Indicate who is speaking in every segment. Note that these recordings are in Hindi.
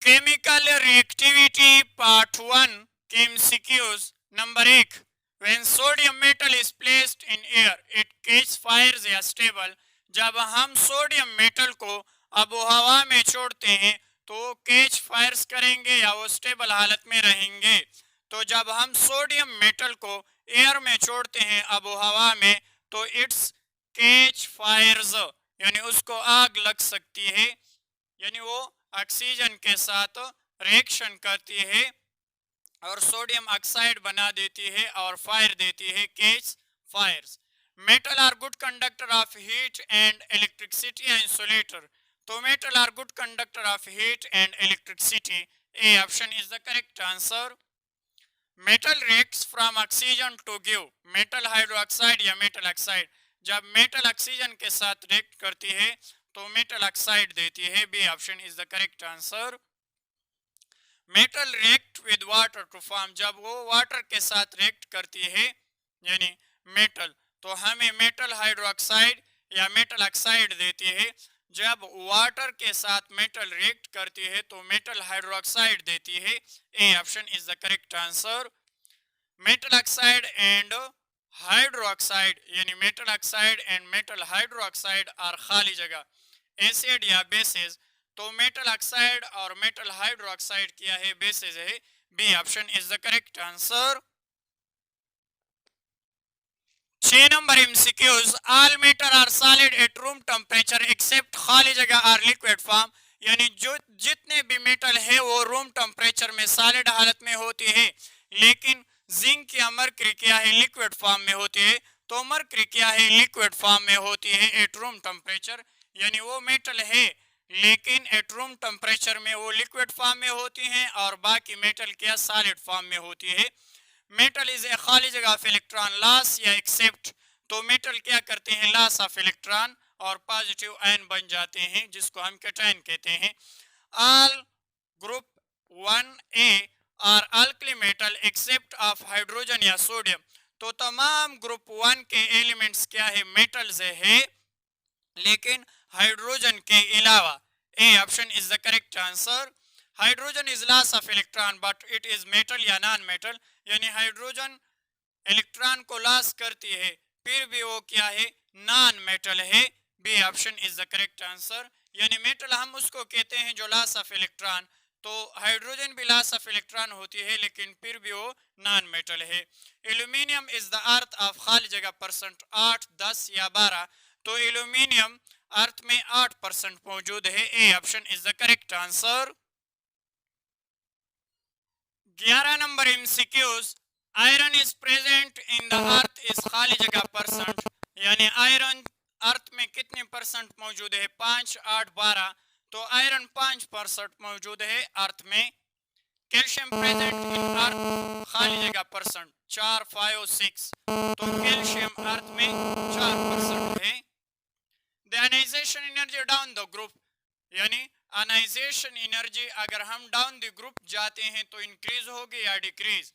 Speaker 1: Chemical reactivity part 1 MCQs number 1 when sodium metal is placed in air it catches fires या stable। जब हम सोडियम मेटल को आबो हवा में छोड़ते हैं तो वो कैच फायर्स करेंगे या वो स्टेबल हालत में रहेंगे। तो जब हम सोडियम मेटल को एयर में छोड़ते हैं आबो हवा में तो इट्स कैच फायर्स यानी उसको आग लग सकती है, यानी वो ऑक्सीजन के साथ रिएक्शन करती है और सोडियम ऑक्साइड बना देती है और फायर देती है, catch fires. Metal are good conductor of heat and electricity and insulator. तो metal are good conductor of heat and electricity. A option is the correct answer. Metal reacts from oxygen to give metal hydroxide या मेटल ऑक्साइड। जब मेटल ऑक्सीजन के साथ रिएक्ट करती है तो मेटल ऑक्साइड देती है। B option is the correct answer. Metal react with water to form. जब वो वाटर के साथ रिएक्ट करती है यानी मेटल तो हमें मेटल हाइड्रोक्साइड या मेटल ऑक्साइड देती है। जब वाटर के साथ मेटल रिएक्ट करती है तो मेटल हाइड्रोक्साइड देती है। A option is the correct answer. Metal oxide and hydroxide यानी metal oxide and metal hydroxide are खाली जगह एसिड या बेसिस। तो मेटल ऑक्साइड और मेटल हाइड्रोक्साइड क्या है, बेसिस है। B option is the correct answer. 6 number MCQs all metal are solid at room temperature except खाली जगह आर लिक्विड फॉर्म। यानी जो जितने भी मेटल है वो रूम टेम्परेचर में सॉलिड हालत में होती है, लेकिन जिंक या मरकरी क्या है, लिक्विड फॉर्म में होती है। तो मरकरी क्या है, लिक्विड फॉर्म में होती है एट रूम टेम्परेचर। यानी वो मेटल है लेकिन एट रूम टेम्परेचर में वो लिक्विड फॉर्म में होती हैं और बाकी मेटल क्या सॉलिड फॉर्म में होती है। मेटल इज ए खाली जगह ऑफ इलेक्ट्रॉन लॉस या एक्सेप्ट। तो मेटल क्या करते हैं, लॉस ऑफ इलेक्ट्रॉन और पॉजिटिव आयन बन जाते हैं जिसको हम कैटायन कहते हैं। All group 1A are alkali metal except of hydrogen या सोडियम। तो तमाम ग्रुप 1 के एलिमेंट्स क्या है, मेटल्स है लेकिन हाइड्रोजन के अलावा। A option is the correct answer. Hydrogen is loss of electron but it is metal या नॉन मेटल। यानी हाइड्रोजन इलेक्ट्रॉन को लॉस करती है फिर भी वो क्या है, नॉन मेटल है। B option is the correct answer. यानी मेटल हम उसको कहते हैं जो लॉस ऑफ इलेक्ट्रॉन, तो हाइड्रोजन भी लॉस ऑफ इलेक्ट्रॉन होती है लेकिन फिर भी वो नॉन मेटल है। Aluminium is the earth of खाली जगह परसेंट 8, 10 या 12। तो एल्यूमिनियम अर्थ में 8% मौजूद है। A option is the correct answer. 11 number MCQs iron is present in the earth is खाली जगह परसेंट। यानी आयरन अर्थ में कितने परसेंट मौजूद है, 5, 8, 12। तो आयरन 5% मौजूद है अर्थ में। कैल्शियम प्रेजेंट इन अर्थ खाली जगह परसेंट 4, 5, 6। तो कैल्शियम अर्थ में 4% है। The ionization energy down the group. यानी आयनाइजेशन एनर्जी अगर हम डाउन द ग्रुप जाते हैं तो इंक्रीज होगी या डिक्रीज।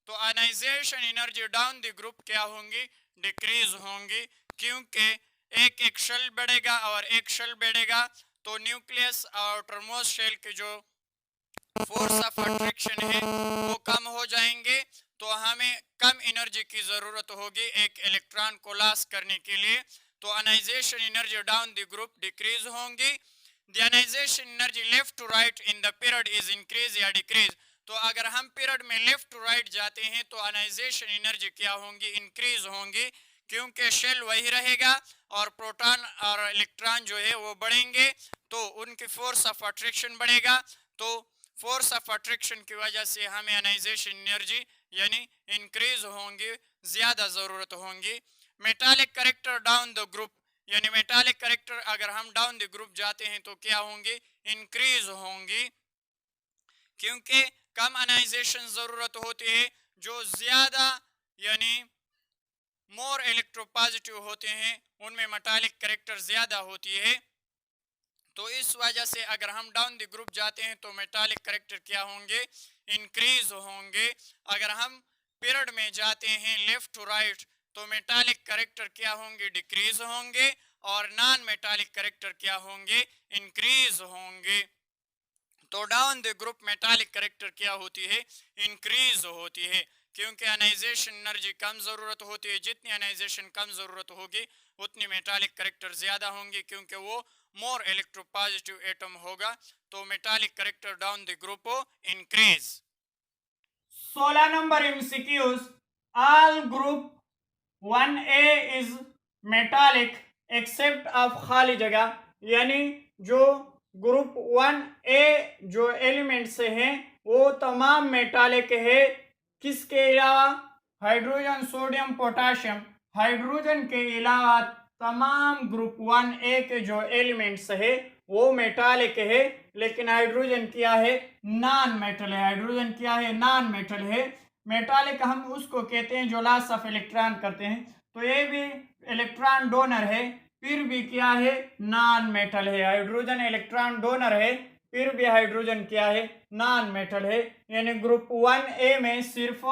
Speaker 1: तो ionization energy down the group क्या होंगी, डिक्रीज होंगी, क्योंकि एक एक शेल बढ़ेगा और एक शेल बढ़ेगा तो न्यूक्लियस और आउटरमोस्ट शेल के जो फोर्स ऑफ अट्रैक्शन है वो कम हो जाएंगे। तो हमें कम एनर्जी की जरूरत होगी एक इलेक्ट्रॉन को लॉस करने के लिए। तो ionization energy down the group decrease होंगी। The ionization energy left to right in the period is increase या डिक्रीज। तो अगर हम पीरियड में लेफ्ट टू राइट जाते हैं तो आयनाइजेशन एनर्जी क्या होंगी, इंक्रीज होंगी, क्योंकि शेल वही रहेगा और प्रोटॉन और इलेक्ट्रॉन जो है वो बढ़ेंगे तो उनकी फोर्स ऑफ अट्रैक्शन बढ़ेगा। तो फोर्स ऑफ अट्रैक्शन की वजह से हमें आयनाइजेशन एनर्जी यानी इंक्रीज होंगी, ज्यादा जरूरत होंगी। Metallic character down the group. यानी मेटालिक कैरेक्टर अगर हम डाउन द ग्रुप जाते हैं तो क्या होंगे, इंक्रीज होंगी, क्योंकि कम आयनाइजेशन जरूरत होती है। जो ज्यादा यानी मोर इलेक्ट्रोपॉजिटिव होते हैं उनमें मेटालिक कैरेक्टर ज्यादा होती है। तो इस वजह से अगर हम डाउन द ग्रुप जाते हैं तो मेटालिक कैरेक्टर क्या होंगे, इंक्रीज होंगे। अगर हम पीरियड में जाते हैं लेफ्ट टू राइट तो मेटालिक कैरेक्टर क्या होंगे, डिक्रीज होंगे, और नॉन मेटालिक कैरेक्टर क्या होंगे, इंक्रीज होंगे। तो down the group metallic character क्या होती है, इंक्रीज होती है, क्योंकि आयनाइजेशन एनर्जी कम ज़रूरत होती है। जितनी आयनाइजेशन कम ज़रूरत होगी उतनी मेटालिक करेक्टर ज़्यादा होंगे, क्योंकि वो मोर इलेक्ट्रोपॉजिटिव एटम होगा। तो metallic character down the group increase. 16 number MCQs, all group 1A is metallic except of खाली जगह, यानी जो ग्रुप 1A जो एलिमेंट से हैं वो तमाम मेटालिक है, किसके अलावा, हाइड्रोजन सोडियम पोटाशियम, हाइड्रोजन के अलावा तमाम ग्रुप 1A के जो एलिमेंट्स है वो मेटालिक है, लेकिन हाइड्रोजन क्या है, नॉन मेटल है। हाइड्रोजन क्या है, नॉन मेटल है। मेटालिक हम उसको कहते हैं जो लॉस ऑफ इलेक्ट्रॉन करते हैं, तो ये भी इलेक्ट्रॉन डोनर है, फिर भी क्या है, नॉन मेटल है। हाइड्रोजन इलेक्ट्रॉन डोनर है, फिर भी हाइड्रोजन क्या है, नॉन मेटल है। यानी ग्रुप 1A में सिर्फ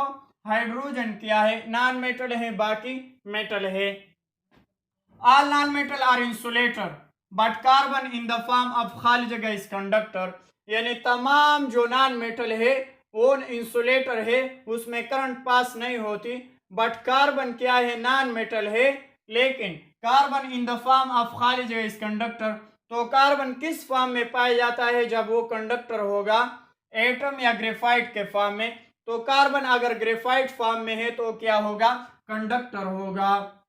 Speaker 1: हाइड्रोजन क्या है, नॉन मेटल है, बाकी मेटल है। All non metal are insulator but carbon in the form of खाली जगह इज कंडक्टर, यानी तमाम जो नॉन मेटल है वो इंसुलेटर है, उसमें करंट पास नहीं होती, बट कार्बन क्या है, नॉन मेटल है, लेकिन carbon in the form of खाली जगह इज कंडक्टर। तो कार्बन किस फॉर्म में पाया जाता है जब वो कंडक्टर होगा, एटम या ग्रेफाइट के फॉर्म में। तो कार्बन अगर ग्रेफाइट फॉर्म में है तो क्या होगा, कंडक्टर होगा।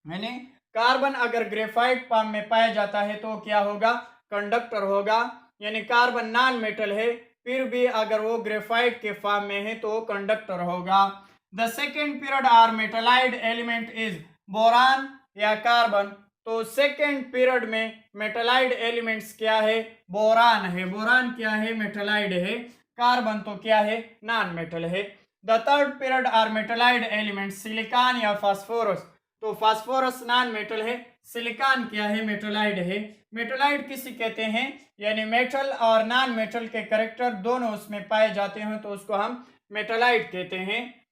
Speaker 1: यानी कार्बन अगर ग्रेफाइट फॉर्म में पाया जाता है तो क्या होगा, कंडक्टर होगा। यानी कार्बन नॉन मेटल है, फिर भी अगर वो ग्रेफाइट के फॉर्म में है तो कंडक्टर होगा। The second period are metalloid element is boron या कार्बन। तो सेकेंड पीरियड में मेटालाइड एलिमेंट्स क्या है, बोरान है। बोरान क्या है, मेटालाइड है। कार्बन तो क्या है, नॉन मेटल है। The third period are metalloid elements silicon या फास्फोरस। तो फास्फोरस नॉन मेटल है, सिलिकॉन क्या है, मेटलाइड है। मेटलाइड किसे कहते हैं, यानी मेटल और नॉन मेटल के करेक्टर दोनों उसमें पाए जाते हैं, तो उसको हम मेटलाइड कहते हैं।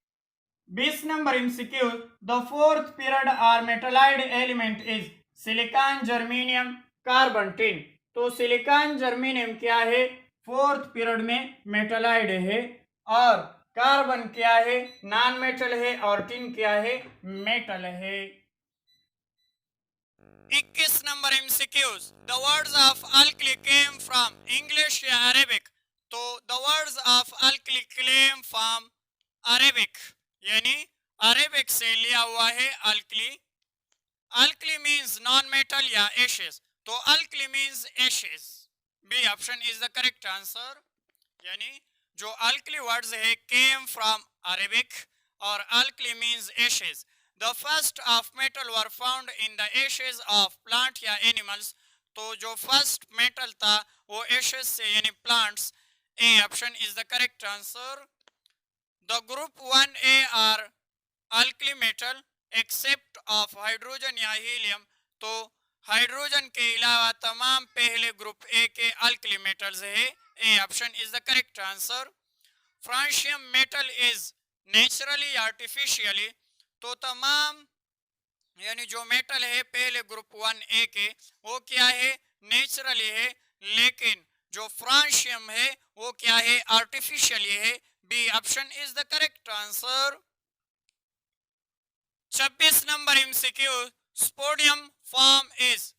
Speaker 1: 20 number MCQ, the fourth period are metalloid element is silicon, germanium, carbon, tin. तो सिलिकॉन जर्मेनियम क्या है, फोर्थ पीरियड में मेटलाइड है, और कार्बन क्या है, नॉन मेटल है, और टिन क्या है, मेटल है। 21 number MCQs, the words of alkali came from English या अरेबिक। तो the words of alkali came from Arabic, यानी अरेबिक से लिया हुआ है alkali. Alkali means non metal या एशेस, तो alkali means ashes. B option is the correct answer. यानी जो अल्कली वर्ड्स है केम फ्रॉम अरेबिक, और alkali means ashes. The first of metal were found in the ashes of plant या एनिमल्स। तो जो फर्स्ट मेटल था वो एशेस से यानी plants. A option is the correct answer. The group 1A are alkali metal except of hydrogen या हीलियम। तो हाइड्रोजन के अलावा तमाम पहले ग्रुप ए के अल्कली मेटल्स है। A option is the correct answer. Francium metal is naturally artificially. तो तमाम यानी जो मेटल है पहले ग्रुप 1A के वो क्या है, नेचुरली है, लेकिन जो फ्रांशियम है वो क्या है, आर्टिफिशियली है। B option is the correct answer. 26 number MCQ, spodumene form is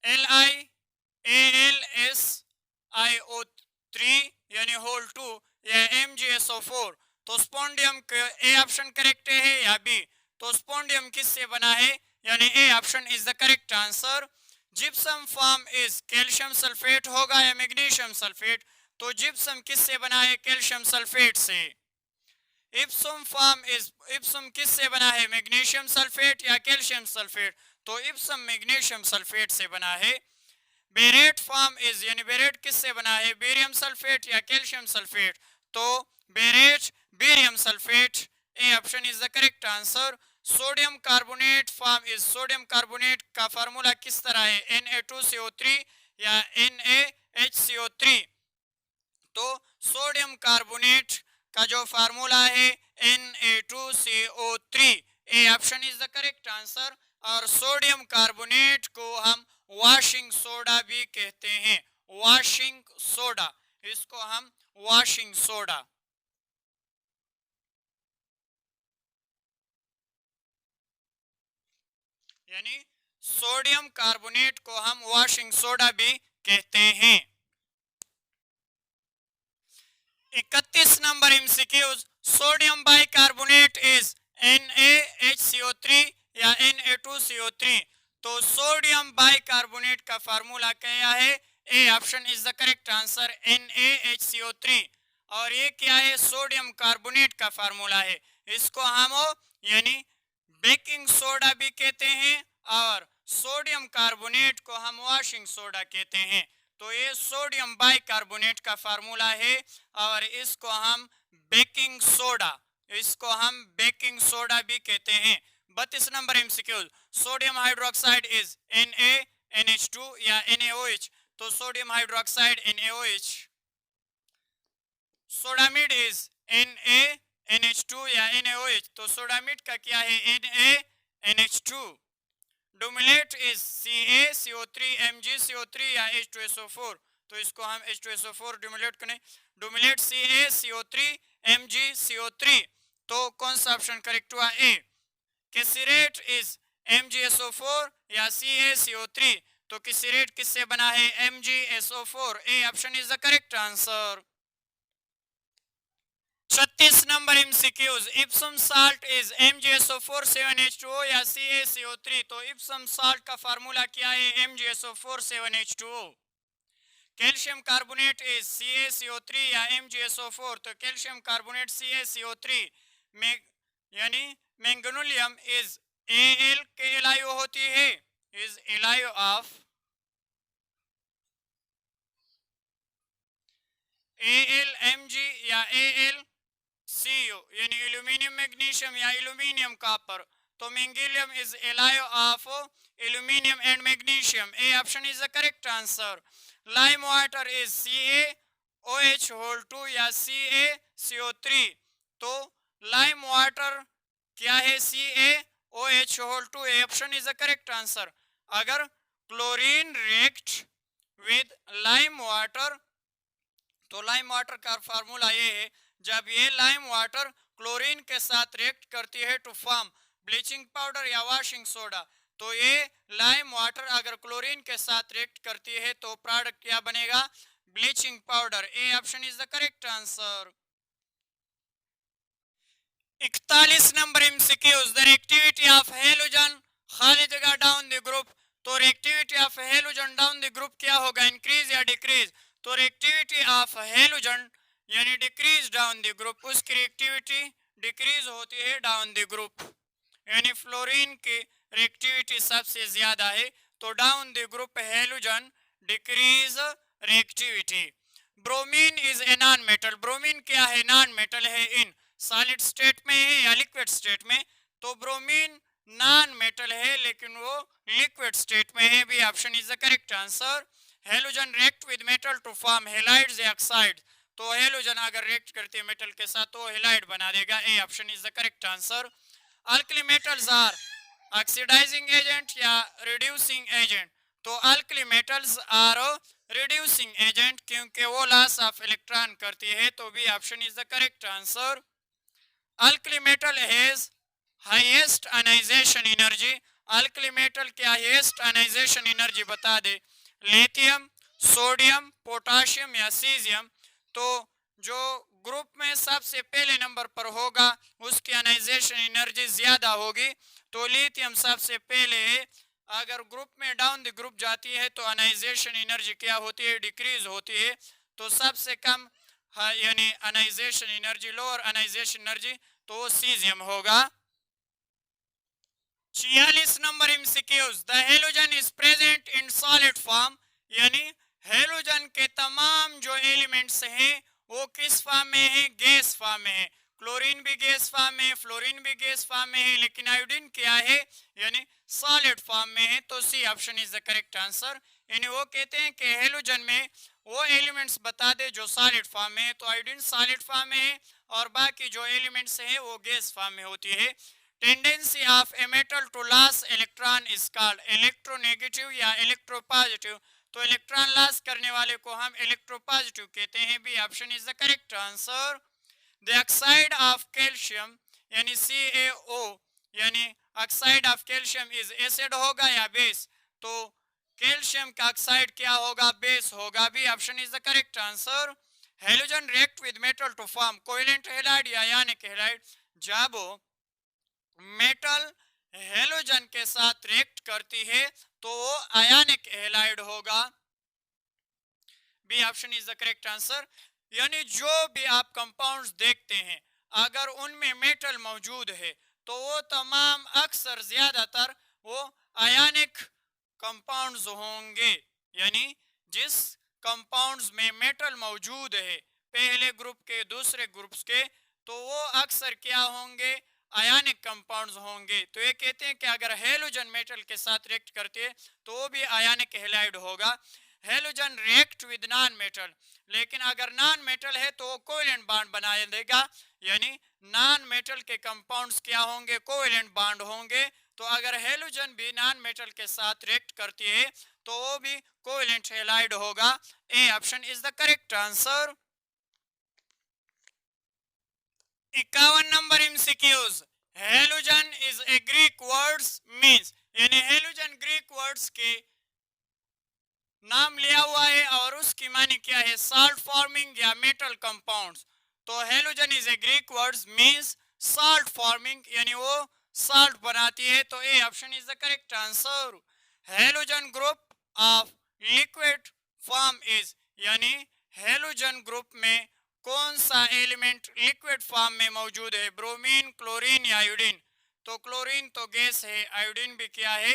Speaker 1: LiAlSiO3 यानी होल 2 या MgSO4। तो स्पोडियम ए ऑप्शन करेक्ट है या बी। तो स्पोडियम किससे बना है, यानी A option is the correct answer. Gypsum form is calcium sulphate होगा या मैग्नीशियम सल्फेट। तो जिप्सम किससे बना है, कैल्शियम सल्फेट से। इप्सम फॉर्म इज, इप्सम किससे बना है, मैग्नीशियम सल्फेट या कैल्शियम सल्फेट। तो इप्सम मैग्नीशियम सल्फेट से बना है। बेरेट फॉर्म इज, यानी बेरेट किससे बना है, बेरियम सल्फेट या कैल्शियम सल्फेट। तो बेरेट barium sulphate. A option is the correct answer. Sodium carbonate form is, sodium carbonate का फार्मूला किस तरह है, Na2CO3 या NaHCO3। तो सोडियम कार्बोनेट का जो फार्मूला है Na2CO3। A option is the correct answer. और सोडियम कार्बोनेट को हम वॉशिंग सोडा भी कहते हैं, वॉशिंग सोडा। इसको हम वॉशिंग सोडा, यानी सोडियम कार्बोनेट को हम वॉशिंग सोडा भी कहते हैं। 31 number MCQs, sodium bicarbonate is NaHCO3 या Na2CO3। तो सोडियम बाइकार्बोनेट का फार्मूला क्या है? A option is the correct answer, NaHCO3। और ये क्या है? सोडियम कार्बोनेट का फार्मूला है। इसको हम यानी बेकिंग सोडा भी कहते हैं और सोडियम कार्बोनेट को हम वॉशिंग सोडा कहते हैं। तो ये सोडियम बाइकार्बोनेट का फार्मूला है और इसको हम बेकिंग सोडा भी कहते हैं। 32 number MCQ, sodium hydroxide is NaNH2 या NaOH। तो sodium hydroxide NaOH, sodamide is NaNH2 या NaOH। तो सोडामिड का क्या है? NaNH2। डुमिलेट इज CaCO3 MgCO3 या H2SO4। तो इसको हम H2SO4 डुमिलेट करें, डुमिलेट CaCO3 MgCO3। तो कौन सा ऑप्शन करेक्ट हुआ? ए। कैसिरेट इज MgSO4 या CaCO3। तो कैसिरेट किससे बना है? MgSO4। A option is the correct answer. 36 number MCQs, Epson salt is MgSO4 7H2O या CaCO3। तो इप्सम साल्ट का फार्मूला क्या है? MgSO4 7H2O। Calcium carbonate is CaCO3 या MgSO4। तो कैल्शियम कार्बोनेट CaCO3। यानी मैंगनीलियम इज Al के LiO होती है, इज LiO ऑफ AlMg या AlCu, यानी एल्यूमिनियम मैग्नीशियम या एल्यूमिनियम कॉपर। तो magnalium is LiO of aluminium and magnesium. A option is the correct answer. Lime water is CaOH2 या CaCO3। तो लाइम वाटर क्या है? CaOH2। A option is the correct answer. अगर chlorine react with lime water, तो लाइम वाटर का फार्मूला ये है, जब ये लाइम वाटर क्लोरीन के साथ रिएक्ट करती है टू फॉर्म ब्लीचिंग पाउडर या वॉशिंग सोडा। तो ये लाइम वाटर अगर क्लोरीन के साथ रिएक्ट करती है तो प्रोडक्ट क्या बनेगा? Bleaching powder. A option is the correct answer. 41 number MCQs, the reactivity of halogen खाली जगह डाउन द ग्रुप। तो reactivity of halogen down the group क्या होगा? इंक्रीज या डिक्रीज? तो रिएक्टिविटी ऑफ हैलोजन यानी डिक्रीज डाउन द ग्रुप, उसकी रिएक्टिविटी डिक्रीज होती है डाउन द ग्रुप। यानी फ्लोरीन की रिएक्टिविटी सबसे ज्यादा है, तो down the group halogen decrease reactivity. Bromine is a non metal. Bromine क्या है? नॉन मेटल है। इन सॉलिड स्टेट में है या लिक्विड स्टेट में? तो ब्रोमीन नॉन मेटल है लेकिन वो लिक्विड स्टेट में है। B option is the correct answer. Halogen react with metal to form halides या ऑक्साइड। तो हेलोजन अगर रिएक्ट करती है मेटल के साथ तो हेलाइड बना देगा। A option is the correct answer. Alkali metals are oxidizing agent या रिड्यूसिंग एजेंट? तो alkali metals are reducing agent क्योंकि वो लॉस ऑफ इलेक्ट्रॉन करती है। तो B option is the correct answer. Alkali metal has highest ionization energy. Alkali metal की हाईएस्ट आयनाइजेशन एनर्जी बता दे। लिथियम, सोडियम, पोटाशियम या सीजियम? तो जो ग्रुप में सबसे पहले नंबर पर होगा उसकी आयनाइजेशन एनर्जी ज्यादा होगी। तो लिथियम सबसे पहले है। अगर ग्रुप में डाउन द ग्रुप जाती है तो आयनाइजेशन एनर्जी क्या होती है? डिक्रीज होती है। तो सबसे कम यानी ionization energy, lower ionization energy, तो वो सीजियम होगा। 46 number MCQs, the halogen is present in solid form. यानी हेलोजन के तमाम जो एलिमेंट्स हैं वो किस फॉर्म में है? गैस फॉर्म में है। क्लोरीन भी गैस फॉर्म में है, फ्लोरीन भी गैस फॉर्म में है, लेकिन आयोडीन क्या है? यानी सॉलिड फॉर्म में है। तो C option is the correct answer. यानी वो कहते हैं कि हेलोजन में वो एलिमेंट्स बता दे जो सॉलिड फॉर्म में है। तो आयोडीन सॉलिड फॉर्म में है और बाकी जो एलिमेंट्स है वो गैस फॉर्म में होती है। Tendency of a metal to loss electron is called electronegative या इलेक्ट्रोपॉजिटिव? तो इलेक्ट्रॉन लॉस करने वाले को हम इलेक्ट्रोपॉजिटिव कहते हैं। B option is the correct answer. The oxide of calcium यानी CaO यानी oxide of calcium is acid होगा या बेस? तो कैल्शियम का ऑक्साइड क्या होगा? बेस होगा। B option is the correct answer. Halogen react with metal to form covalent halide या आयनिक हैलाइड? जब मेटल हेलोजन के साथ रिएक्ट करती है तो वो आयनिक हैलाइड होगा। B option is the correct answer. यानी जो भी आप कंपाउंड्स देखते हैं अगर उनमें मेटल मौजूद है तो वो तमाम अक्सर ज्यादातर वो आयनिक कंपाउंड्स होंगे। यानी जिस कंपाउंड्स में मेटल मौजूद है पहले ग्रुप के दूसरे ग्रुप्स के, तो वो अक्सर क्या होंगे? आयनिक कंपाउंड्स होंगे। तो ये कहते हैं कि अगर हेलोजन मेटल के साथ रिएक्ट करती है तो वो भी आयनिक हैलाइड होगा। Halogen react with non metal, लेकिन अगर नॉन मेटल है तो वो कोवेलेंट बॉन्ड बना देगा। यानी नॉन मेटल के कंपाउंड्स क्या होंगे? कोवेलेंट बॉन्ड होंगे। तो अगर हेलोजन भी नॉन मेटल के साथ रिएक्ट करती है तो वो भी कोवेलेंट हैलाइड होगा। ए option is the correct answer. 51 number MCQs. Halogen is a Greek words means, यानी हेलोजन ग्रीक वर्ड्स के नाम लिया हुआ है और उसकी मानी क्या है? साल्ट फॉर्मिंग या मेटल कंपाउंड्स। तो halogen is a Greek words means salt forming, यानी वो साल्ट बनाती है। तो A option is the correct answer. Halogen group of liquid form is, यानी हेलोजन ग्रुप में कौन सा एलिमेंट लिक्विड फॉर्म में मौजूद है? ब्रोमीन, क्लोरीन या आयोडीन? तो क्लोरीन तो गैस है, आयोडीन भी क्या है?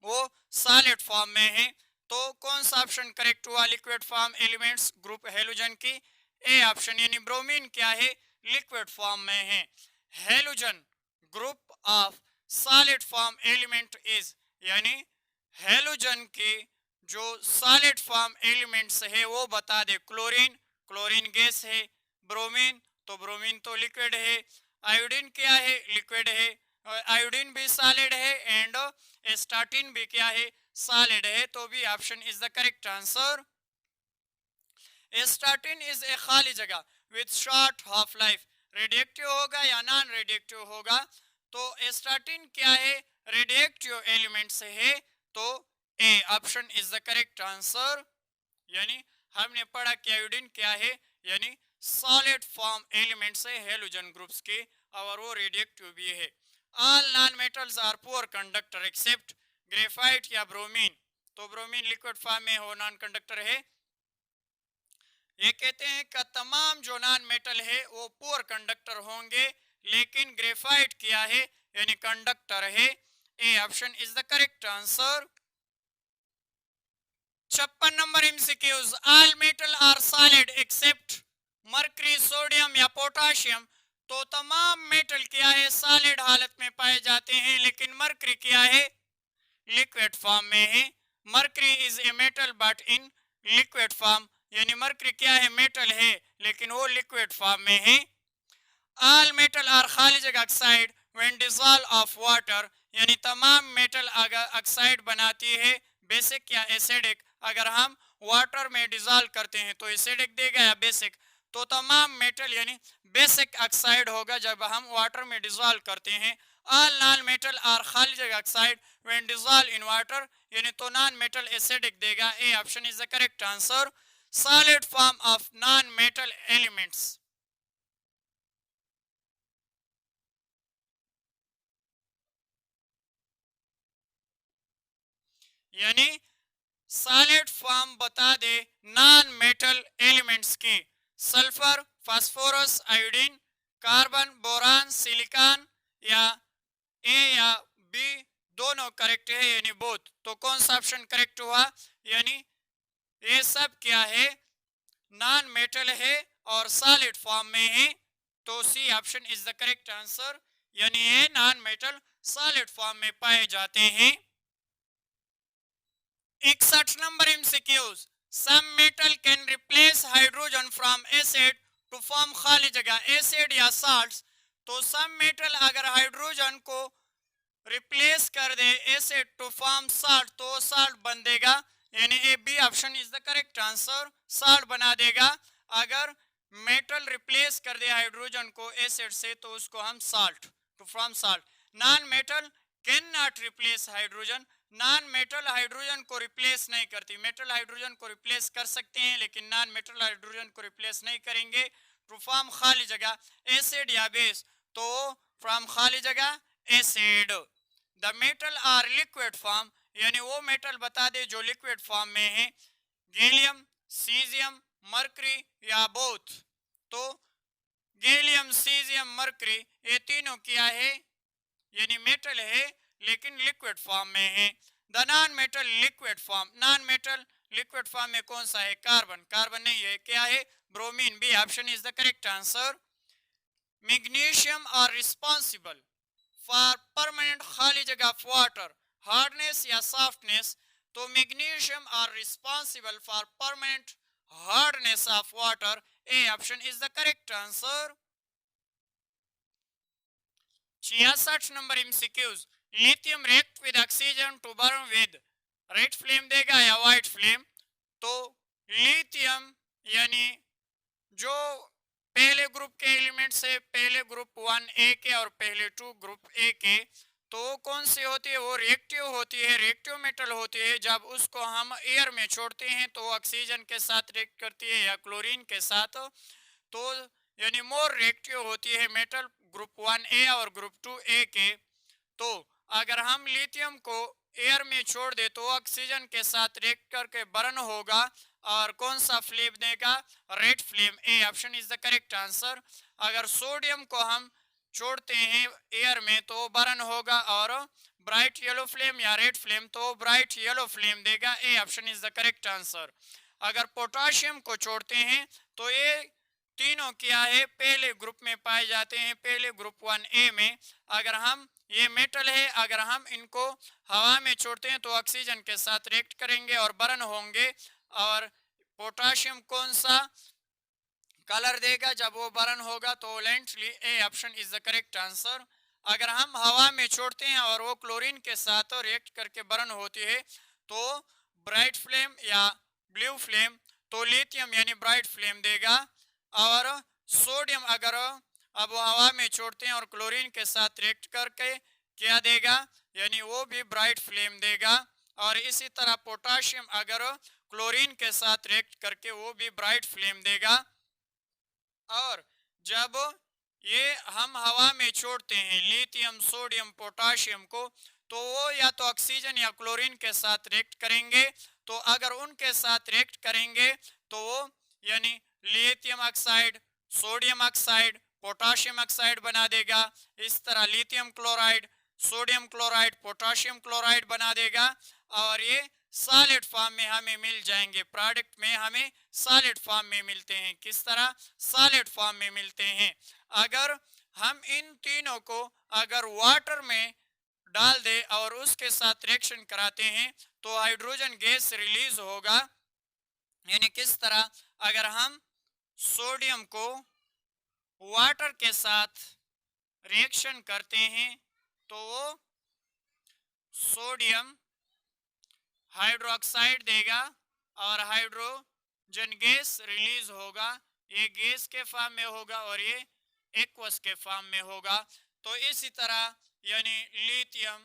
Speaker 1: वो सॉलिड फॉर्म में है। तो कौन सा ऑप्शन करेक्ट हुआ liquid form elements group halogen की? ए ऑप्शन, यानी ब्रोमीन क्या है? लिक्विड फॉर्म में है। Halogen group of solid form element is, यानी हेलोजन के जो सॉलिड फॉर्म एलिमेंट्स है वो बता दे। क्लोरीन, क्लोरीन गैस है। ब्रोमीन, तो ब्रोमीन तो लिक्विड है। आयोडीन क्या है? लिक्विड है। आयोडीन भी सॉलिड है एंड एस्टाटिन भी क्या है? सॉलिड है। तो B option is the correct answer. Astatine is a खाली जगह with short half life, radioactive होगा या नॉन रेडिएक्टिव होगा? तो एस्टाटिन क्या है? रेडिएक्टिव एलिमेंट से है। तो A option is the correct answer. यानी हमने पढ़ा कि आयोडीन क्या है? यानी सॉलिड फॉर्म एलिमेंट से हेलोजन ग्रुप्स के, और वो रेडिएक्टिव भी है। All non metals are poor conductor except graphite या ब्रोमीन? तो ब्रोमीन लिक्विड फॉर्म में हो, नॉन कंडक्टर है। ये कहते हैं कि तमाम जो नॉन मेटल है वो पुअर कंडक्टर होंगे, लेकिन ग्रेफाइट क्या है? यानी कंडक्टर है। A option is the correct answer. 56 number MCQs. All metal are solid except mercury, sodium या पोटाशियम? तो तमाम मेटल क्या है? सॉलिड हालत में पाए जाते हैं, लेकिन मरकरी क्या है? लिक्विड फॉर्म में है। Mercury is a metal but in liquid form, यानी मरकरी क्या है? मेटल है लेकिन वो लिक्विड फॉर्म में है। ऑल मेटल आर खाली जगह oxide when dissolve of water, यानी तमाम मेटल अगर ऑक्साइड बनाती है, बेसिक या एसिडिक? अगर हम वाटर में डिसॉल्व करते हैं तो एसिडिक देगा या बेसिक? तो तमाम मेटल यानी बेसिक ऑक्साइड होगा जब हम वाटर में डिसॉल्व करते हैं। ऑल नॉन मेटल आर खाली जगह oxide when dissolve in water, यानी तो नॉन मेटल एसिडिक देगा। A option is the correct answer. Solid form of non metal elements, यानी सॉलिड फॉर्म बता दे नॉन मेटल एलिमेंट्स की। Sulphur, phosphorus, iodine, carbon, boron, silicon? या ए या बी दोनों करेक्ट है, यानी बोथ? तो कौन सा ऑप्शन करेक्ट हुआ? यानी ये सब क्या है? नॉन मेटल है और सॉलिड फॉर्म में है। तो C option is the correct answer, यानी ये नॉन मेटल सॉलिड फॉर्म में पाए जाते हैं। 61 number MCQs. Some metal can replace hydrogen from acid to form खाली जगह एसिड या साल्ट्स? तो सम मेटल अगर हाइड्रोजन को रिप्लेस कर दे एसिड टू फॉर्म साल्ट तो साल्ट बन देगा। यानी A B option is the correct answer, salt बना देगा। अगर मेटल रिप्लेस कर दे हाइड्रोजन को एसिड से तो उसको हम salt, to from salt. Non metal can not replace hydrogen, non metal hydrogen को रिप्लेस नहीं करती। मेटल हाइड्रोजन को रिप्लेस कर सकते हैं लेकिन नॉन मेटल हाइड्रोजन को रिप्लेस नहीं करेंगे। टू फॉर्म खाली जगह एसिड या बेस, तो फ्रॉम खाली जगह acid. The metal are liquid form, यानी वो मेटल बता दे जो लिक्विड फॉर्म में है, गैलियम, सीजियम, मरकरी या बोथ। तो गैलियम, सीजियम, मरकरी ये तीनों क्या है, यानी मेटल है लेकिन लिक्विड फॉर्म में है। The non metal liquid form, non metal liquid form में कौन सा है, कार्बन, कार्बन नहीं है, क्या है, bromine. B option is the correct answer. Magnesium are responsible for permanent खाली जगह ऑफ वाटर, हार्डनेस या सॉफ्टनेस। तो magnesium are responsible for permanent hardness of water, A option is the correct answer. 66 number MCQs, lithium react with oxygen to burn with, red flame देगा या व्हाइट फ्लेम। तो लिथियम यानी जो पहले ग्रुप के एलिमेंट्स है, पहले ग्रुप 1A के और पहले 2 ग्रुप A के, तो कौन सी होती है, वो रिएक्टिव होती है, रिएक्टिव मेटल होती है। जब उसको हम एयर में छोड़ते हैं तो ऑक्सीजन के साथ रिएक्ट करती है या क्लोरीन के साथ, तो यानी मोर रिएक्टिव होती है मेटल ग्रुप 1A और ग्रुप 2A के। तो अगर हम लिथियम को एयर में छोड़ दे तो ऑक्सीजन के साथ रिएक्ट करके बर्न होगा और कौन सा फ्लेम देगा, red flame, A option is the correct answer. अगर सोडियम को हम छोड़ते हैं एयर में तो बर्न होगा और ब्राइट येलो फ्लेम या रेड फ्लेम, तो ब्राइट येलो फ्लेम देगा, A option is the correct answer. अगर पोटाशियम को छोड़ते हैं तो ये तीनों क्या है, पहले ग्रुप में पाए जाते हैं, पहले ग्रुप 1A में। अगर हम ये मेटल है, अगर हम इनको हवा में छोड़ते हैं तो ऑक्सीजन के साथ रिएक्ट करेंगे और बर्न होंगे। और पोटाशियम कौन सा कलर देगा जब वो बर्न होगा, तो लेंटली, A option is the correct answer. अगर हम हवा में छोड़ते हैं और वो क्लोरीन के साथ रिएक्ट करके बर्न होती है तो ब्राइट फ्लेम या ब्लू फ्लेम, तो लिथियम यानी ब्राइट फ्लेम देगा। और सोडियम अगर अब हवा में छोड़ते हैं और क्लोरीन के साथ रिएक्ट करके क्या देगा, यानी वो भी ब्राइट फ्लेम देगा। और इसी तरह पोटाशियम अगर क्लोरीन के साथ रिएक्ट करके वो भी ब्राइट फ्लेम देगा। और जब ये हम हवा में छोड़ते हैं लिथियम, सोडियम, पोटाशियम को, तो वो या तो ऑक्सीजन या क्लोरीन के साथ रिएक्ट करेंगे। तो अगर उनके साथ रिएक्ट करेंगे तो वो यानी lithium oxide, sodium oxide, potassium oxide बना देगा। इस तरह lithium chloride, sodium chloride, potassium chloride बना देगा और ये सॉलिड फॉर्म में हमें मिल जाएंगे, प्रोडक्ट में हमें सॉलिड फॉर्म में मिलते हैं। किस तरह, सॉलिड फॉर्म में मिलते हैं। अगर हम इन तीनों को अगर वाटर में डाल दे और उसके साथ रिएक्शन कराते हैं तो हाइड्रोजन गैस रिलीज होगा। यानी किस तरह, अगर हम सोडियम को वाटर के साथ रिएक्शन करते हैं तो वो सोडियम हाइड्रोक्साइड देगा और हाइड्रोजन गैस रिलीज होगा। ये गैस के फॉर्म में होगा और ये एक्वस के फॉर्म में होगा। तो इसी तरह यानी लिथियम,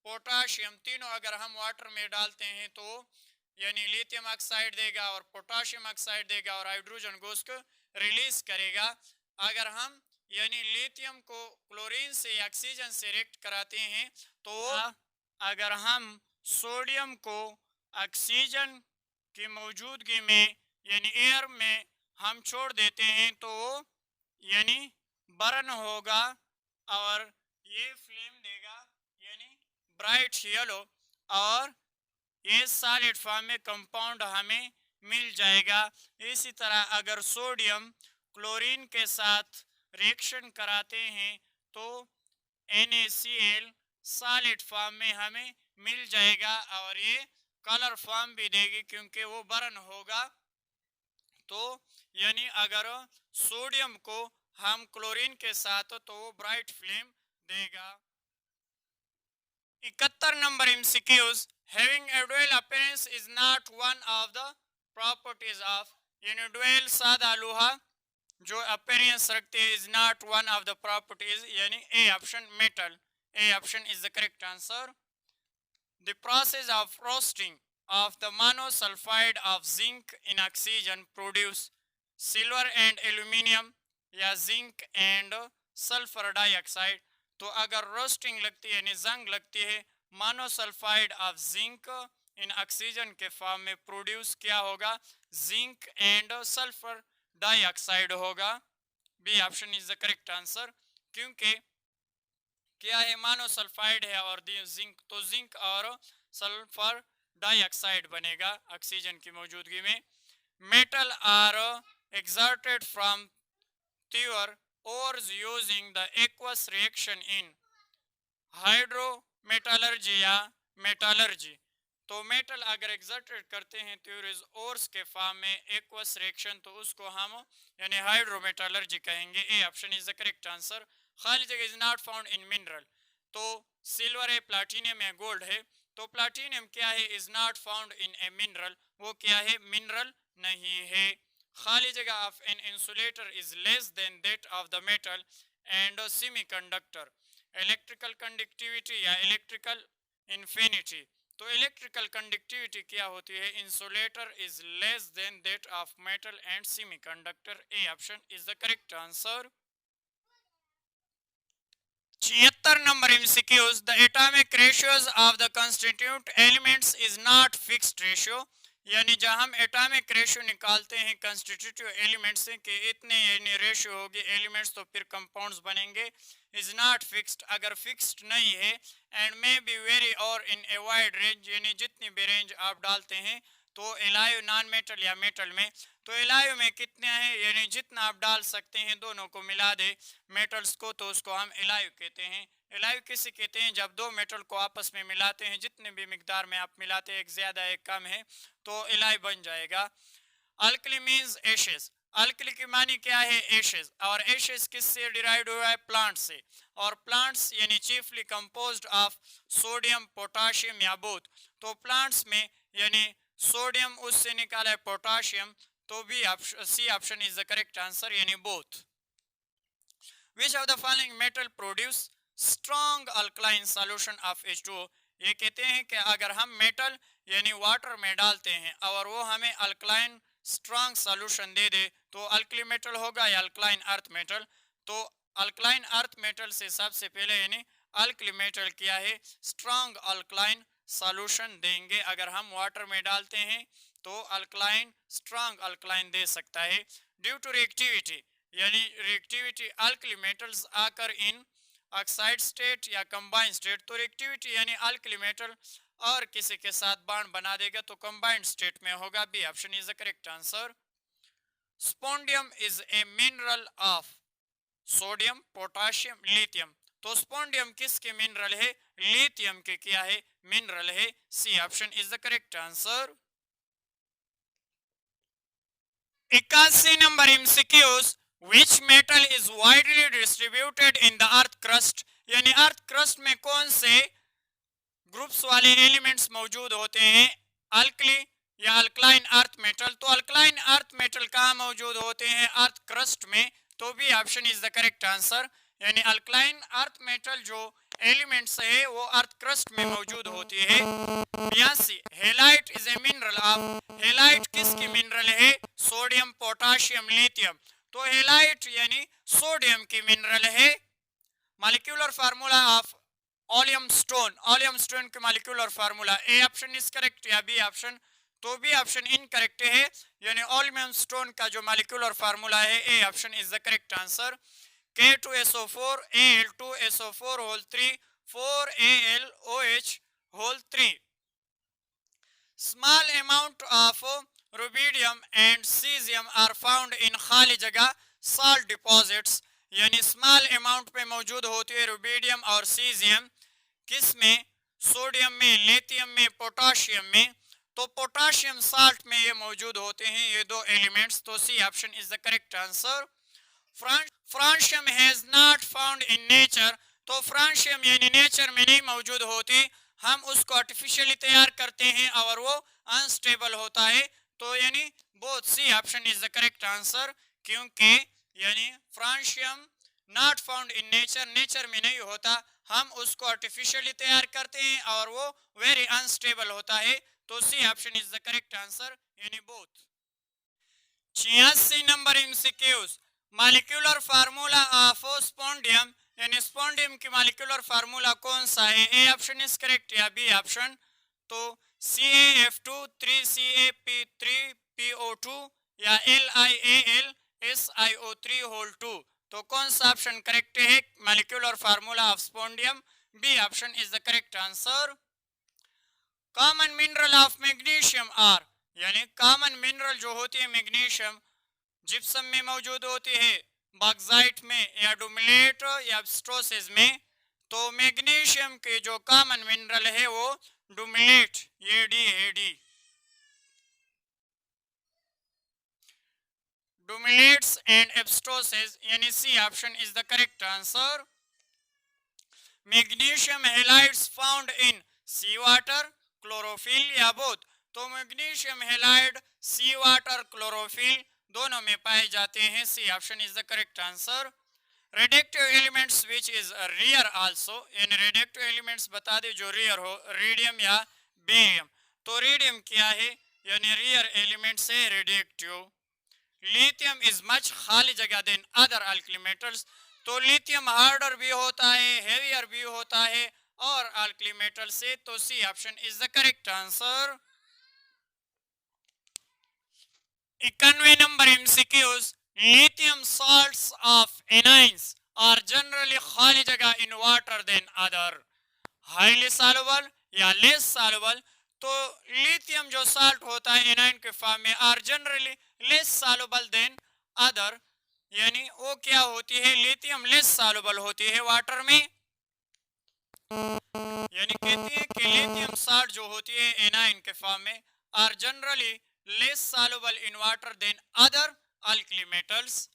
Speaker 1: पोटाशियम तीनों अगर हम वाटर में डालते हैं तो यानी लिथियम ऑक्साइड देगा और पोटाशियम ऑक्साइड देगा और हाइड्रोजन गैस को रिलीज करेगा। अगर हम यानी लिथियम को क्लोरीन से ऑक्सीजन से रिएक्ट कराते हैं तो अगर हम सोडियम को ऑक्सीजन की मौजूदगी में यानी एयर में हम छोड़ देते हैं तो यानी बर्न होगा और ये फ्लेम देगा यानी ब्राइट येलो और ये सॉलिड फॉर्म में कंपाउंड हमें मिल जाएगा। इसी तरह अगर सोडियम क्लोरीन के साथ रिएक्शन कराते हैं तो NaCl सॉलिड फॉर्म में हमें मिल जाएगा और ये कलर फॉर्म भी देगी क्योंकि वो बर्न होगा। तो यानी अगर सोडियम को हम क्लोरीन के साथ तो वो ब्राइट फ्लेम देगा। 71 number MCQs, Having a dual appearance is not one of the properties of, यानी dual सादा लोहा जो appearance रखते हैं is not one of the properties, यानी A option metal. A option is the correct answer. The process of roasting of the monosulfide of zinc in oxygen produce silver and aluminium या zinc and sulfur dioxide. तो अगर रोस्टिंग लगती है यानी जंग लगती है monosulphide of zinc in oxygen के फॉर्म में प्रोड्यूस क्या होगा, जिंक एंड सल्फर डाइऑक्साइड होगा. B option is the correct answer. क्योंकि क्या है मोनोसल्फाइड है और जिंक, तो जिंक और सल्फर डाइऑक्साइड बनेगा ऑक्सीजन की मौजूदगी में. Metal are exerted from their ores using the aqueous reaction in hydrometallurgy या मेटलर्जी. तो मेटल अगर एक्सर्टेड करते हैं थ्योरीज ओर्स के फॉर्म में एक्वस रिएक्शन, तो उसको हम यानी हाइड्रोमेटलर्जी कहेंगे. A option is the correct answer. खाली जगह is not found in mineral. तो सिल्वर है, प्लाटिनियम है, गोल्ड है. तो प्लाटिनियम क्या है, is not found in a mineral. वो क्या है, मिनरल नहीं है. खाली जगह of an insulator is less than that of the metal and semiconductor. Electrical conductivity या इलेक्ट्रिकल इन्फिनिटी. तो इलेक्ट्रिकल कंडक्टिविटी क्या होती है, insulator is less than that of metal and semiconductor. A option is the correct answer. 76 number MCQs. The atomic ratios of the constituent elements is not fixed ratio. यानी जब हम एटॉमिक रेशियो निकालते हैं कंस्टिट्यूटिव एलिमेंट्स से कि इतने यानी रेशियो होगी एलिमेंट्स तो फिर कंपाउंड्स बनेंगे, इज नॉट फिक्स्ड. अगर फिक्स्ड नहीं है एंड मे बी वेरी और इन ए वाइड रेंज, यानी जितनी भी रेंज आप डालते हैं तो एलायो नॉन मेटल या मेटल में, तो एलायो में कितने हैं, यानी जितना आप डाल सकते हैं दोनों को मिला दे मेटल्स को, तो उसको हम एलायो कहते हैं. एलायो किसे कहते हैं, जब दो मेटल को आपस में मिलाते हैं, जितने भी मिकदार में आप मिलाते हैं, एक ज़्यादा एक कम है, तो एलायो बन जाएगा. Alkali means ashes. अल्कली की मानी क्या है, एशेस. और एशेस किससे डिराइव हुआ है, प्लांट से. और प्लांट्स यानी chiefly composed of sodium potassium या बोथ. तो प्लांट्स में यानी सोडियम उससे निकाला है पोटाशियम, तो B option C option is the correct answer, यानी both. Which of the following metal produce strong alkaline solution of H2O. ये कहते हैं कि अगर हम मेटल यानी वाटर में डालते हैं और वो हमें अल्कलाइन स्ट्रॉन्ग सॉल्यूशन दे दे, तो अल्कली मेटल होगा या अल्कलाइन अर्थ मेटल. तो अल्कलाइन अर्थ मेटल से सबसे पहले यानी अल्कली मेटल क्या है, स्ट्रॉन्ग अल्कलाइन सॉल्यूशन देंगे. अगर हम वाटर में डालते हैं तो अल्कलाइन स्ट्रॉन्ग अल्कलाइन दे सकता है. ड्यू टू रिएक्टिविटी, यानी रिएक्टिविटी अल्कली मेटल्स आकर इन ऑक्साइड स्टेट या कंबाइंड स्टेट. तो रिएक्टिविटी यानी अल्कली मेटल और किसी के साथ बॉन्ड बना देगा तो कंबाइंड स्टेट में होगा. B option is the correct answer. Spodumene is a mineral of sodium potassium lithium. तो स्पोंडियम किसके मिनरल है, लिथियम के क्या है, मिनरल है. C option is the correct answer. 81 number MCQs. Which metal is widely distributed in the earth crust. यानी अर्थ क्रस्ट में कौन से ग्रुप्स वाले एलिमेंट्स मौजूद होते हैं, अल्कली या अल्कलाइन अर्थ मेटल. तो अल्कलाइन अर्थ मेटल कहाँ मौजूद होते हैं, अर्थ क्रस्ट में. तो B option is the correct answer. यानी अल्कलाइन अर्थ मेटल जो एलिमेंट्स है वो अर्थ क्रस्ट में मौजूद होती है. 82 halide is a mineral of. Halide किसकी मिनरल है, सोडियम पोटाशियम लिथियम. तो हेलाइट यानी सोडियम की मिनरल है. Molecular formula of oleum stone. Oleum stone के molecular formula. A option is correct या बी ऑप्शन, तो बी ऑप्शन इनकरेक्ट है. यानी ओलियम स्टोन का जो मॉलिक्यूलर फार्मूला है, A option is the correct answer. K2SO4 Al2SO4 whole 3 4AlOH whole 3. Small amount of rubidium and caesium are found in खाली जगह सॉल्ट डिपॉजिट्स. यानी स्मॉल अमाउंट पे मौजूद होती है रुबिडियम और सीजियम. किस में, सोडियम में, लिथियम में, पोटाशियम में. तो पोटाशियम साल्ट में ये मौजूद होते हैं ये दो एलिमेंट्स. तो C option is the correct answer. Francium has not found in nature. तो फ्रांशियम यानी नेचर में नहीं मौजूद होती. हम उसको आर्टिफिशियली तैयार करते हैं और वो अनस्टेबल होता है, तो यानी both C option is the correct answer, क्योंकि यानी francium not found in nature, nature में नहीं होता, हम उसको आर्टिफिशियली तैयार करते हैं और वो वेरी अनस्टेबल होता है, तो C option is the correct answer, यानी both. 86 number MCQs, molecular formula of spodumene, यानी स्पोंडियम की मॉलिक्यूलर फार्मूला कौन सा है? ए ऑप्शन इज करेक्ट या बी ऑप्शन? तो CaF2 3CaP3PO2 या LiAlSiO3 होल 2, तो कौन सा ऑप्शन करेक्ट है molecular formula of spodumene? B option is the correct answer. Common mineral of magnesium are, यानी कॉमन मिनरल जो होती है मैग्नीशियम जिप्सम में मौजूद होती है, बॉक्साइट में या डुमिलेट या स्ट्रोसिस में, तो मैग्नीशियम के जो कॉमन मिनरल है वो डुमिलेट, ये डी है डी, डुमिलेट्स एंड एब्स्ट्रोसिस, यानी C option is the correct answer. Magnesium halides found in sea water, chlorophyll या बोथ, तो magnesium halide sea water chlorophyll दोनों में पाए जाते हैं, C option is the correct answer. Radioactive elements which is rare also, यानी रेडिएक्टिव एलिमेंट्स बता दे जो रेयर हो, रेडियम या बेरियम, तो रेडियम क्या है? यानी रेयर एलिमेंट्स है रेडिएक्टिव। लिथियम इज मच खाली जगह देन अदर अल्कली मेटल्स, तो लिथियम हार्डर भी होता है, हेवियर भी होता है और अल्कली मेटल से, तो C option is the correct answer. 91 number MCQs, lithium salts of anions are generally खाली जगह in water than other, highly soluble या less soluble, तो लिथियम जो साल्ट होता है एनाइन के फॉर्म में are generally less soluble than other, यानी वो क्या होती है? लिथियम लेस सॉल्युबल होती है वाटर में, यानी कहते हैं कि लिथियम साल्ट जो होती है एनाइन के फॉर्म में are generally less soluble in water than other alkali metals.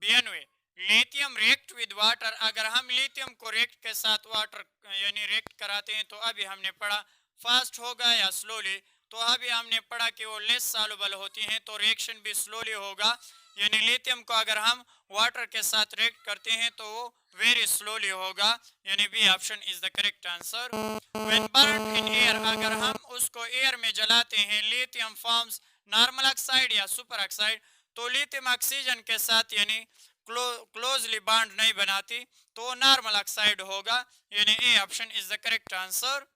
Speaker 1: 92 lithium react with water, अगर हम लिथियम को रिएक्ट के साथ वाटर यानी रिएक्ट कराते हैं तो अभी हमने पढ़ा फास्ट होगा या स्लोली, तो अभी हमने पढ़ा कि वो लेस सॉल्युबल होती हैं तो रिएक्शन भी स्लोली होगा, यानी लिथियम को अगर हम वाटर के साथ रिएक्ट करते हैं तो वो वेरी स्लोली होगा, यानी B option is the correct answer. When burned in air, अगर हम उसको एयर में जलाते हैं, लिथियम फॉर्म्स नॉर्मल ऑक्साइड या सुपर ऑक्साइड, तो लिथियम ऑक्सीजन के साथ यानी क्लोजली बॉन्ड नहीं बनाती, तो नॉर्मल ऑक्साइड होगा, यानी A option is the correct answer.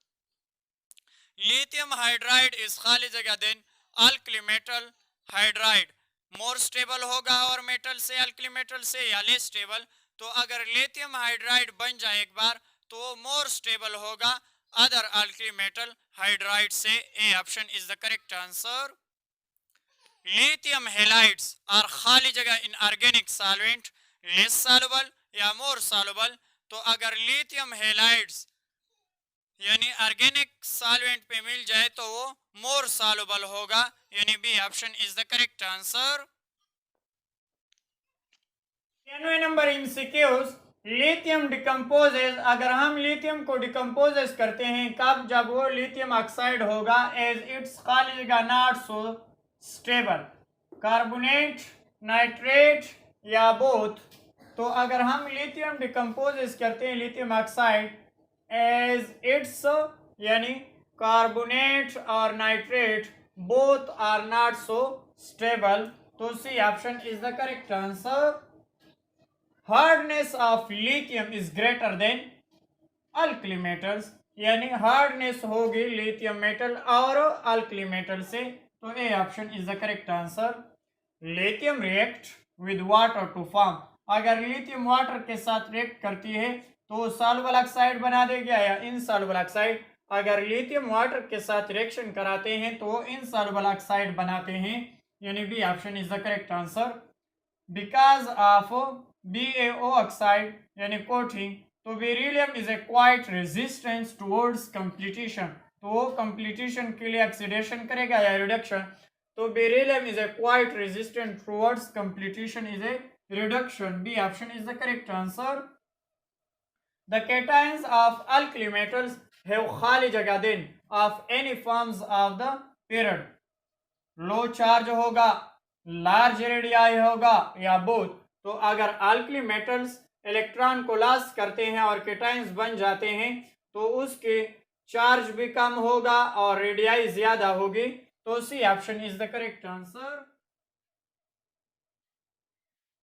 Speaker 1: Lithium hydride is खाली जगह then alkali metal hydride, more stable होगा और मेटल से अल्कली मेटल से या लेस स्टेबल, तो अगर लिथियम हाइड्राइड बन जाए एक बार तो मोर स्टेबल होगा अदर अल्कली मेटल हाइड्राइड से, A option is the correct answer. Lithium halides are खाली जगह in organic solvent, less soluble या मोर सॉल्युबल, तो अगर लिथियम हैलाइड्स यानी ऑर्गेनिक सॉल्वेंट पे मिल जाए तो वो मोर सॉल्युबल होगा, यानी B option is the correct answer. 93 number MCQs, lithium decomposes, अगर हम लिथियम को डिकम्पोजेज करते हैं कब? जब वो लिथियम ऑक्साइड होगा एज इट्स खाली जगह not so stable, carbonate nitrate या बोथ, तो अगर हम लिथियम डिकम्पोजेज करते हैं लिथियम ऑक्साइड एज इट्स यानी कार्बोनेट और nitrate both are not so stable, तो C option is the correct answer. Hardness of lithium is greater than alkali metals, यानी हार्डनेस होगी लिथियम मेटल और अल्कली मेटल से, तो A option is the correct answer. Lithium react with water to form, अगर लिथियम वाटर के साथ रिएक्ट करती है तो सॉल्युबल ऑक्साइड बना देगा या इनसॉल्युबल ऑक्साइड, अगर लिथियम वाटर के साथ रिएक्शन कराते हैं तो इनसॉल्युबल ऑक्साइड बनाते हैं, यानी B option is the correct answer. Because of BaO oxide यानी कोटिंग, तो beryllium is a quite resistance towards competition, तो वो कंप्लीटिशन के लिए ऑक्सीडेशन करेगा या रिडक्शन, तो beryllium is a quite resistant towards competition is a reduction, B option is the correct answer. The cations of alkali metals have खाली जगह than of any forms of the period. Low charge होगा, लार्ज रेडियाई होगा या बोथ। तो अगर अल्कली मेटल्स इलेक्ट्रॉन को लॉस करते हैं और केटाइंस बन जाते हैं तो उसके चार्ज भी कम होगा और रेडियाई ज्यादा होगी। तो C option is the correct answer.